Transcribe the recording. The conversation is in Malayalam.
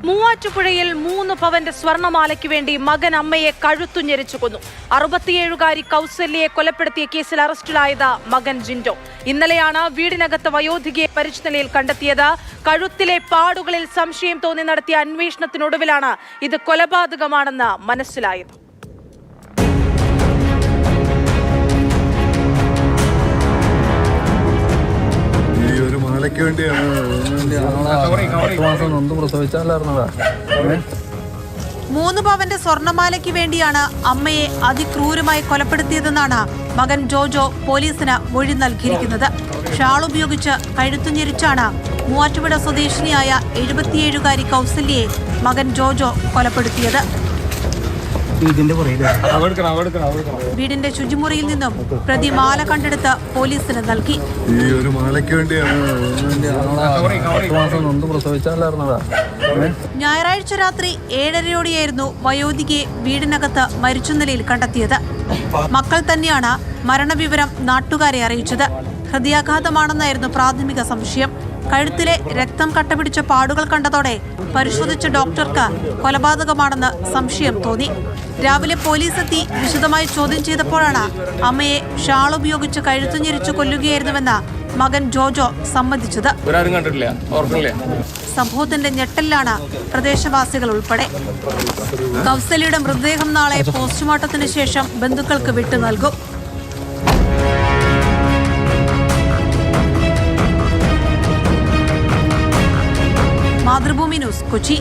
മൂവാറ്റുപുഴയിൽ 3 പവന്റെ സ്വർണമാലയ്ക്ക് വേണ്ടി മകൻ അമ്മയെ കഴുത്തുഞെരിച്ചു കൊന്നു. 67-കാരി കൗസല്യയെ കൊലപ്പെടുത്തിയ കേസിൽ അറസ്റ്റിലായത് മകൻ ജിൻഡോ. ഇന്നലെയാണ് വീടിനകത്ത് വയോധികയെ പരിചിത നിലയിൽ കണ്ടെത്തിയത്. കഴുത്തിലെ പാടുകളിൽ സംശയം തോന്നി നടത്തിയ അന്വേഷണത്തിനൊടുവിലാണ് ഇത് കൊലപാതകമാണെന്ന് മനസ്സിലായത്. മൂന്ന് പവന്റെ സ്വർണമാലയ്ക്ക് വേണ്ടിയാണ് അമ്മയെ അതിക്രൂരമായി കൊലപ്പെടുത്തിയതെന്നാണ് മകൻ ജോജോ പോലീസിന് മൊഴി നൽകിയിരിക്കുന്നത്. ഷാൾ ഉപയോഗിച്ച് കഴുത്തുഞെരിച്ചാണ് മൂവാറ്റുപുഴ സ്വദേശിനിയായ 77-കാരി കൗസല്യയെ മകൻ ജോജോ കൊലപ്പെടുത്തിയത്. വീടിന്റെ ശുചിമുറിയിൽ നിന്നും പ്രതി മാല കണ്ടെടുത്ത് പോലീസിന് നൽകി. ഞായറാഴ്ച രാത്രി 7:30യോടെയായിരുന്നു വയോധികയെ വീടിനകത്ത് മരിച്ച നിലയിൽ കണ്ടെത്തിയത്. മക്കൾ തന്നെയാണ് മരണവിവരം നാട്ടുകാരെ അറിയിച്ചത്. ഹൃദയാഘാതമാണെന്നായിരുന്നു പ്രാഥമിക സംശയം. കഴുത്തിലെ രക്തം കട്ടപിടിച്ച പാടുകൾ കണ്ടതോടെ പരിശോധിച്ച ഡോക്ടർക്ക് കൊലപാതകമാണെന്ന് സംശയം തോന്നി. രാവിലെ പോലീസ് എത്തി വിശദമായി ചോദ്യം ചെയ്തപ്പോഴാണ് അമ്മയെ ഷാൾ ഉപയോഗിച്ച് കഴുത്തുഞെരിച്ചു കൊല്ലുകയായിരുന്നുവെന്ന് മകൻ ജോജോ സമ്മതിച്ചത്. സംഭവത്തിന്റെ ഞെട്ടലിലാണ് പ്രദേശവാസികൾ ഉൾപ്പെടെ. കൗസല്യയുടെ മൃതദേഹം നാളെ പോസ്റ്റ്മോർട്ടത്തിന് ശേഷം ബന്ധുക്കൾക്ക് വിട്ടു നൽകും. മാതൃഭൂമി ന്യൂസ്, കൊച്ചി.